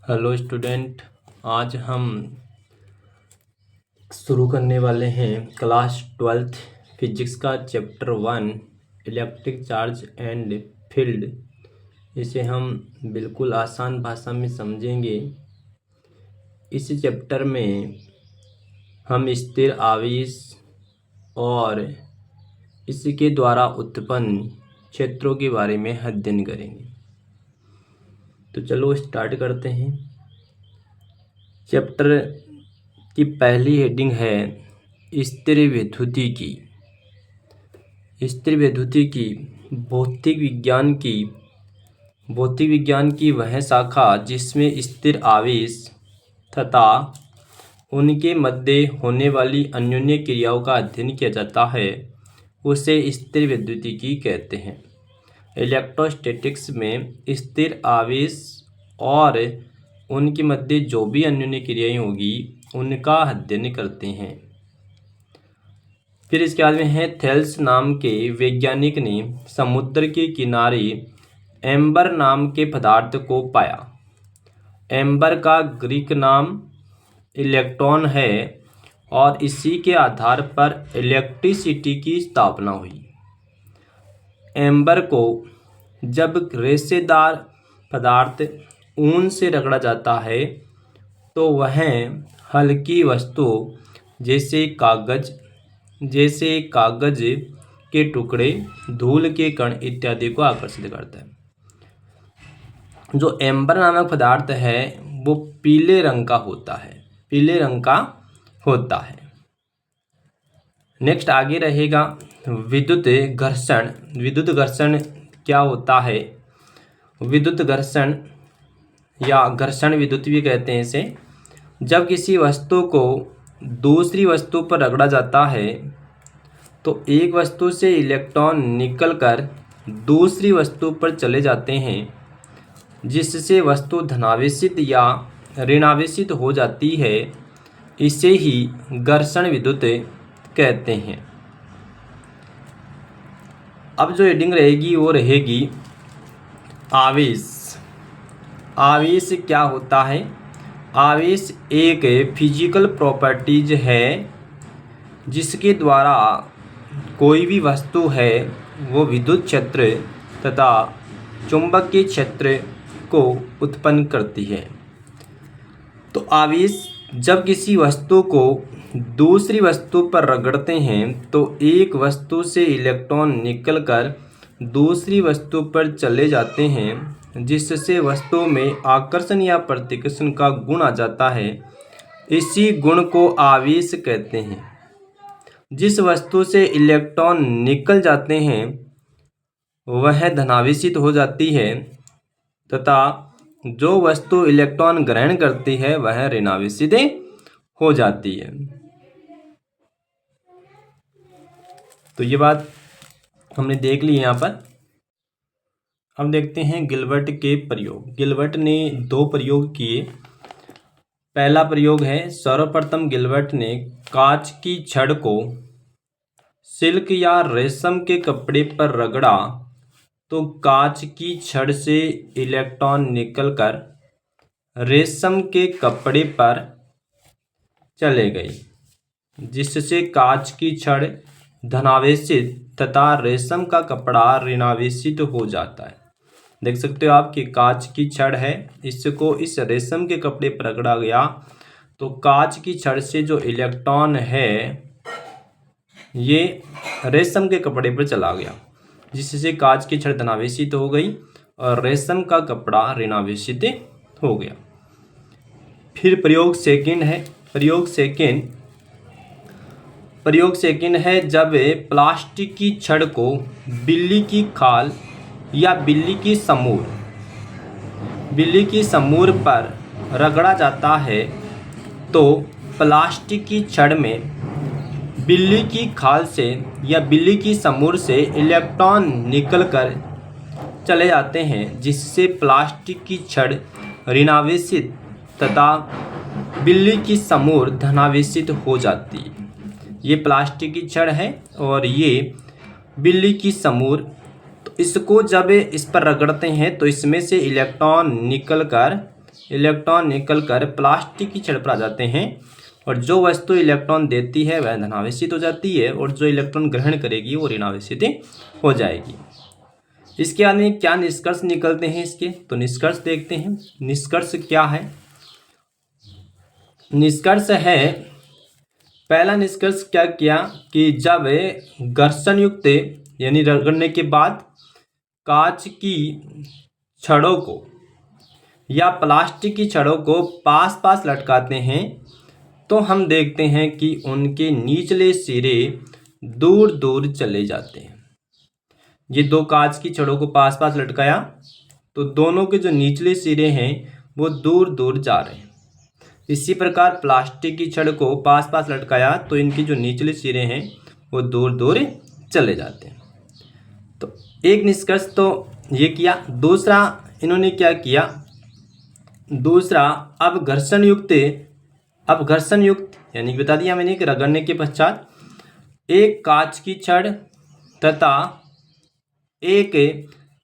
Hello student. आज हम शुरू करने वाले हैं क्लास 12th फिजिक्स का chapter 1 electric charge and field. इसे हम बिल्कुल आसान भाषा में समझेंगे। इस चैप्टर में हम स्थिर आवेश और इसके द्वारा उत्पन्न क्षेत्रों के बारे में अध्ययन करेंगे। तो चलो स्टार्ट करते हैं। चैप्टर की पहली हेडिंग है स्थिर वैद्युतिकी। स्थिर वैद्युतिकी भौतिक विज्ञान की वह शाखा जिसमें स्थिर आवेश तथा उनके मध्य होने वाली अन्योन्य क्रियाओं का अध्ययन किया जाता है, उसे स्थिर वैद्युतिकी कहते हैं। इलेक्ट्रोस्टैटिक्स में स्थिर आवेश और उनके मध्य जो भी अन्योन्य क्रियाएं होगी उनका अध्ययन करते हैं। फिर इसके बाद में है थेल्स नाम के वैज्ञानिक ने समुद्र के किनारे एम्बर नाम के पदार्थ को पाया। एम्बर का ग्रीक नाम इलेक्ट्रॉन है और इसी के आधार पर इलेक्ट्रिसिटी की स्थापना हुई। एम्बर को जब रेशेदार पदार्थ ऊन से रगड़ा जाता है तो वह हल्की वस्तु जैसे कागज के टुकड़े, धूल के कण इत्यादि को आकर्षित करता है। जो एम्बर नामक पदार्थ है वो पीले रंग का होता है। नेक्स्ट आगे रहेगा विद्युत घर्षण। विद्युत घर्षण क्या होता है? विद्युत घर्षण या घर्षण विद्युत भी कहते हैं इसे। जब किसी वस्तु को दूसरी वस्तु पर रगड़ा जाता है तो एक वस्तु से इलेक्ट्रॉन निकलकर दूसरी वस्तु पर चले जाते हैं, जिससे वस्तु धनावेशित या ऋणावेशित हो जाती है। इसे ही घर्षण विद्युत कहते हैं। अब जो हेडिंग रहेगी वो रहेगी आवेश। आवेश क्या होता है? आवेश एक फिजिकल प्रॉपर्टीज है जिसके द्वारा कोई भी वस्तु है वो विद्युत क्षेत्र तथा चुंबकीय क्षेत्र को उत्पन्न करती है। तो आवेश जब किसी वस्तु को दूसरी वस्तु पर रगड़ते हैं तो एक वस्तु से इलेक्ट्रॉन निकलकर दूसरी वस्तु पर चले जाते हैं, जिससे वस्तु में आकर्षण या प्रतिकर्षण का गुण आ जाता है। इसी गुण को आवेश कहते हैं। जिस वस्तु से इलेक्ट्रॉन निकल जाते हैं वह धनावेशित हो जाती है तथा जो वस्तु इलेक्ट्रॉन ग्रहण करती है वह ऋणावेशित हो जाती है। तो ये बात हमने देख ली यहाँ पर। अब देखते हैं गिलबर्ट के प्रयोग। गिलबर्ट ने 2 प्रयोग किए। पहला प्रयोग है, सर्वप्रथम गिलबर्ट ने कांच की छड़ को सिल्क या रेशम के कपड़े पर रगड़ा तो कांच की छड़ से इलेक्ट्रॉन निकलकर रेशम के कपड़े पर चले गए, जिससे कांच की छड़ धनावेशित तथा रेशम का कपड़ा ऋणावेशित हो जाता है। देख सकते हो आप कि कांच की छड़ है, इसको इस रेशम के कपड़े पर रगड़ा गया तो कांच की छड़ से जो इलेक्ट्रॉन है ये रेशम के कपड़े पर चला गया, जिससे कांच की छड़ धनावेशित हो गई और रेशम का कपड़ा ऋणावेशित हो गया। फिर प्रयोग सेकंड है जब प्लास्टिक की छड़ को बिल्ली की खाल या बिल्ली की समूर पर रगड़ा जाता है तो प्लास्टिक की छड़ में बिल्ली की खाल से या बिल्ली की समूर से इलेक्ट्रॉन निकलकर चले जाते हैं, जिससे प्लास्टिक की छड़ ऋणावेशित तथा बिल्ली की समूर धनावेशित हो जाती है। ये प्लास्टिक की छड़ है और ये बिल्ली की समूर। तो इसको जब इस पर रगड़ते हैं तो इसमें से इलेक्ट्रॉन निकलकर इलेक्ट्रॉन निकलकर प्लास्टिक की छड़ पर आ जाते हैं और जो वस्तु इलेक्ट्रॉन देती है वह धनावेशित हो जाती है और जो इलेक्ट्रॉन ग्रहण करेगी वो ऋणावेशित हो जाएगी। इसके बाद में क्या निष्कर्ष निकलते हैं इसके, तो निष्कर्ष देखते हैं। निष्कर्ष क्या है? निष्कर्ष है, पहला निष्कर्ष क्या किया कि जब घर्षण युक्त यानी रगड़ने के बाद कांच की छड़ों को या प्लास्टिक की छड़ों को पास पास लटकाते हैं तो हम देखते हैं कि उनके निचले सिरे दूर दूर चले जाते हैं। ये दो कांच की छड़ों को पास पास लटकाया तो दोनों के जो निचले सिरे हैं वो दूर दूर जा रहे हैं। इसी प्रकार प्लास्टिक की छड़ को पास पास लटकाया तो इनके जो निचले सिरे हैं वो दूर दूर चले जाते हैं। तो एक निष्कर्ष तो ये किया। दूसरा इन्होंने क्या किया, दूसरा अब घर्षण युक्त यानी बता दिया मैंने कि रगड़ने के पश्चात एक कांच की छड़ तथा एक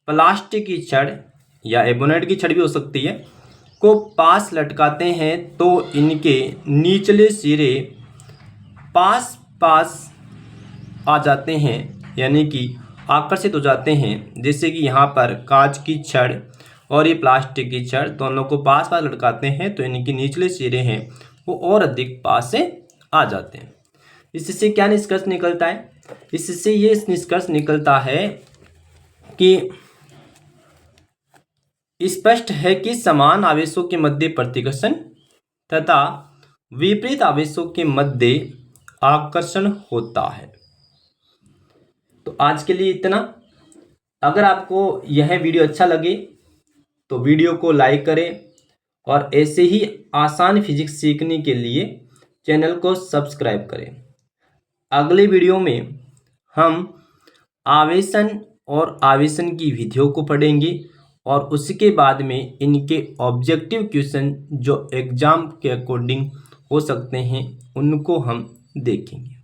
प्लास्टिक की छड़ या एबोनेट की छड़ भी हो सकती है को पास लटकाते हैं तो इनके निचले सिरे पास पास आ जाते हैं यानी कि आकर्षित हो जाते हैं। जैसे कि यहाँ पर कांच की छड़ और ये प्लास्टिक की छड़ दोनों को पास पास लटकाते हैं तो इनके निचले सिरे हैं वो और अधिक पास से आ जाते हैं। इससे क्या निष्कर्ष निकलता है? इससे ये निष्कर्ष निकलता है कि स्पष्ट है कि समान आवेशों के मध्य प्रतिकर्षण तथा विपरीत आवेशों के मध्य आकर्षण होता है। तो आज के लिए इतना। अगर आपको यह वीडियो अच्छा लगे तो वीडियो को लाइक करें और ऐसे ही आसान फिजिक्स सीखने के लिए चैनल को सब्सक्राइब करें। अगले वीडियो में हम आवेशन और आवेशन की विधियों को पढ़ेंगे और उसके बाद में इनके ऑब्जेक्टिव क्वेश्चन जो एग्जाम के अकॉर्डिंग हो सकते हैं उनको हम देखेंगे।